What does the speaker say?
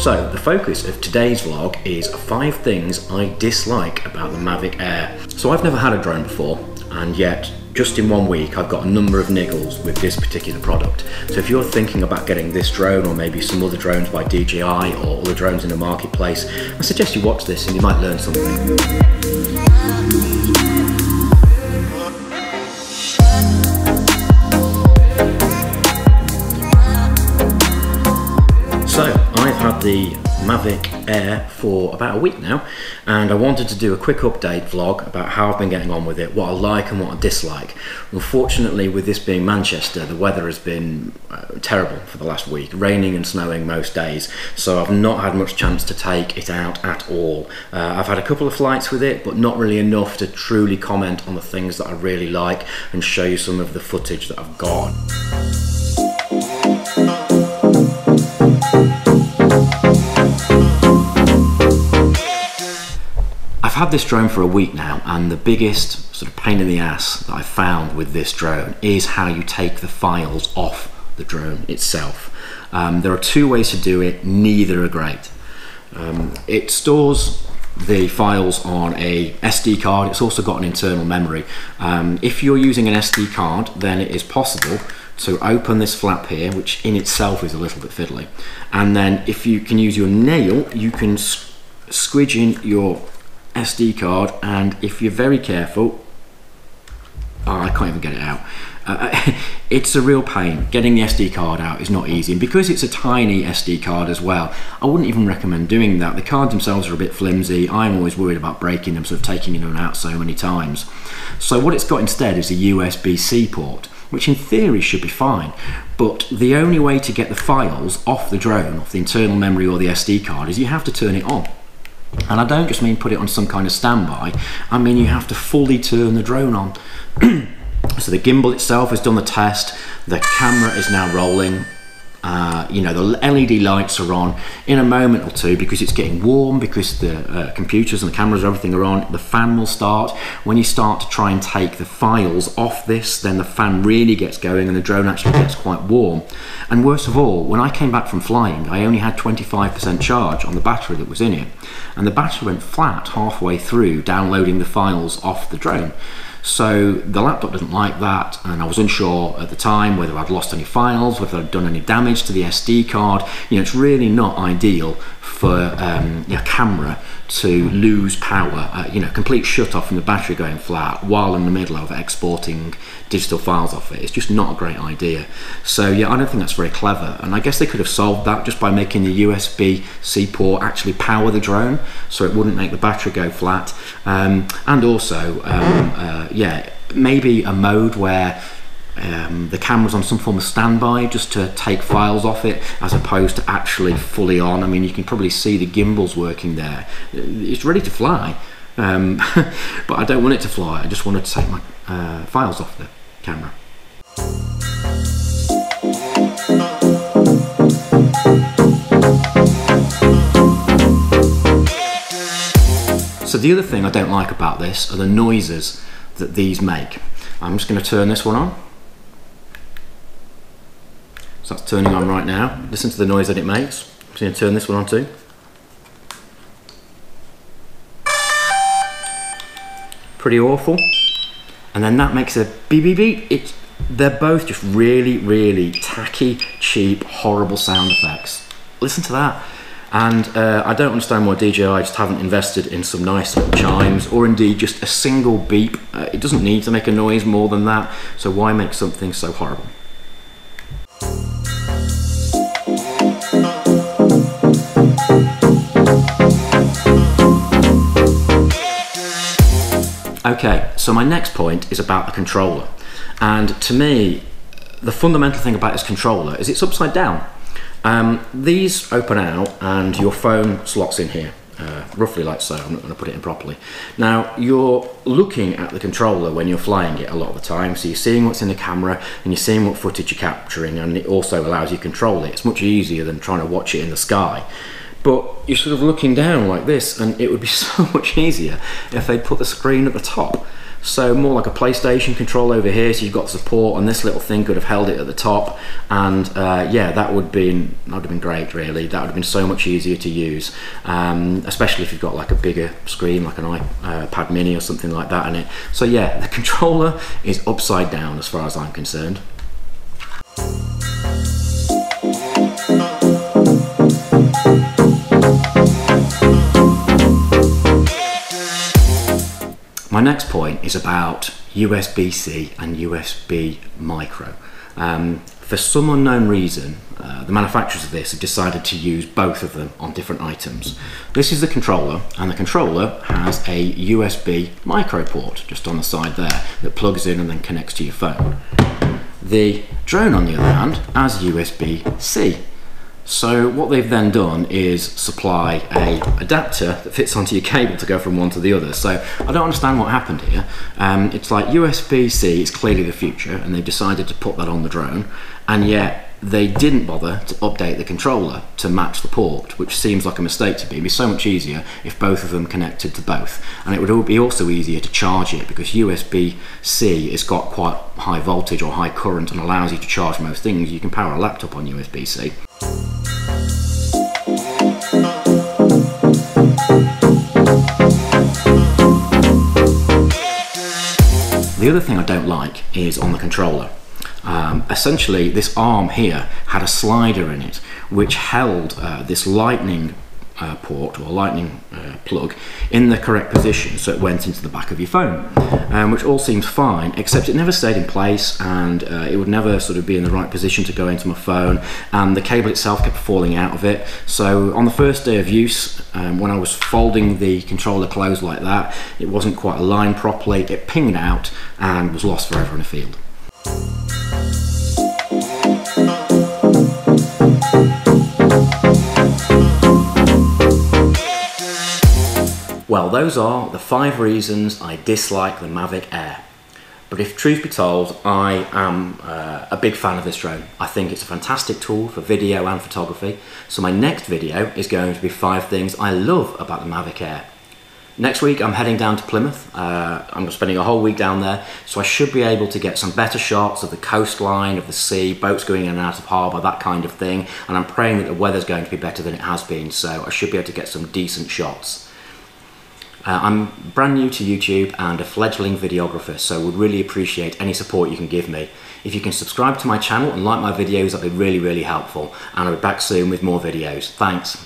So the focus of today's vlog is 5 things I dislike about the Mavic Air. So I've never had a drone before, and yet just in 1 week I've got a number of niggles with this particular product. So if you're thinking about getting this drone or maybe some other drones by DJI or other drones in the marketplace, I suggest you watch this and you might learn something. So I've had the Mavic Air for about a week now, and I wanted to do a quick update vlog about how I've been getting on with it, what I like and what I dislike. Unfortunately, with this being Manchester, the weather has been terrible for the last week, raining and snowing most days, so I've not had much chance to take it out at all. I've had a couple of flights with it, but not really enough to truly comment on the things that I really like and show you some of the footage that I've got. I've had this drone for a week now, and the biggest sort of pain in the ass that I've found with this drone is how you take the files off the drone itself. There are 2 ways to do it, neither are great. It stores the files on a SD card. It's also got an internal memory. If you're using an SD card, then it is possible to open this flap here, which in itself is a little bit fiddly, and then if you can use your nail, you can squidge in your SD card, and if you're very careful, I can't even get it out. It's a real pain. Getting the SD card out is not easy, and because it's a tiny SD card as well, I wouldn't even recommend doing that. The cards themselves are a bit flimsy. I'm always worried about breaking them, sort of taking in and out so many times. So what it's got instead is a USB-C port, which in theory should be fine, but the only way to get the files off the drone, off the internal memory or the SD card, is you have to turn it on. And I don't just mean put it on some kind of standby, I mean you have to fully turn the drone on. So the gimbal itself has done the test, the camera is now rolling, you know, the LED lights are on. In a moment or two, because it's getting warm, because the computers and the cameras and everything are on, the fan will start. When you start to try and take the files off this, then the fan really gets going and the drone actually gets quite warm. And worst of all, when I came back from flying, I only had 25% charge on the battery that was in it, and the battery went flat halfway through downloading the files off the drone. So the laptop doesn't like that, and I was unsure at the time whether I'd lost any files, whether I'd done any damage to the SD card. You know, it's really not ideal for your camera to lose power, you know, complete shut off from the battery going flat while in the middle of exporting digital files off it. It's just not a great idea. So yeah, I don't think that's very clever, and I guess they could have solved that just by making the USB-C port actually power the drone so it wouldn't make the battery go flat, and also yeah, maybe a mode where the camera's on some form of standby just to take files off it, as opposed to actually fully on. I mean, you can probably see the gimbals working there. It's ready to fly, but I don't want it to fly. I just want to take my files off the camera. So the other thing I don't like about this are the noises that these make. I'm just going to turn this one on. So that's turning on right now. Listen to the noise that it makes. I'm just going to turn this one on too. Pretty awful. And then that makes a beep beep beep. They're both just really, really tacky, cheap, horrible sound effects. Listen to that. And I don't understand why DJI just haven't invested in some nice little chimes, or indeed just a single beep. It doesn't need to make a noise more than that, so why make something so horrible? Okay, so my next point is about the controller. And to me, the fundamental thing about this controller is it's upside down. These open out and your phone slots in here, roughly like so. I'm not going to put it in properly. Now, you're looking at the controller when you're flying it a lot of the time, so you're seeing what's in the camera and you're seeing what footage you're capturing, and it also allows you to control it. It's much easier than trying to watch it in the sky. But you're sort of looking down like this, and it would be so much easier if they'd put the screen at the top. So more like a PlayStation controller over here, so you've got support, and this little thing could have held it at the top, and yeah, that would have been great really. That would have been so much easier to use, especially if you've got like a bigger screen, like an iPad mini or something like that in it. So yeah, the controller is upside down as far as I'm concerned. My next point is about USB-C and USB micro. For some unknown reason, the manufacturers of this have decided to use both of them on different items. This is the controller, and the controller has a USB micro port just on the side there that plugs in and then connects to your phone. The drone, on the other hand, has USB-C. So what they've then done is supply a adapter that fits onto your cable to go from one to the other. So I don't understand what happened here. It's like USB-C is clearly the future, and they've decided to put that on the drone, and yet they didn't bother to update the controller to match the port, which seems like a mistake to me. It'd be so much easier if both of them connected to both, and it would be also easier to charge it, because USB-C has got quite high voltage or high current and allows you to charge most things. You can power a laptop on USB-C. The other thing I don't like is on the controller. Essentially, this arm here had a slider in it which held this lightning port or lightning plug in the correct position, so it went into the back of your phone, which all seems fine, except it never stayed in place, and it would never sort of be in the right position to go into my phone, and the cable itself kept falling out of it. So on the first day of use, when I was folding the controller closed like that, it wasn't quite aligned properly, it pinged out and was lost forever in a field. Well, those are the 5 reasons I dislike the Mavic Air. But if truth be told, I am a big fan of this drone. I think it's a fantastic tool for video and photography. So my next video is going to be 5 things I love about the Mavic Air. Next week I'm heading down to Plymouth. I'm spending a whole week down there, so I should be able to get some better shots of the coastline, of the sea, boats going in and out of harbour, that kind of thing. And I'm praying that the weather's going to be better than it has been, so I should be able to get some decent shots. I'm brand new to YouTube and a fledgling videographer, so would really appreciate any support you can give me. If you can subscribe to my channel and like my videos, that'd be really, really helpful. And I'll be back soon with more videos. Thanks.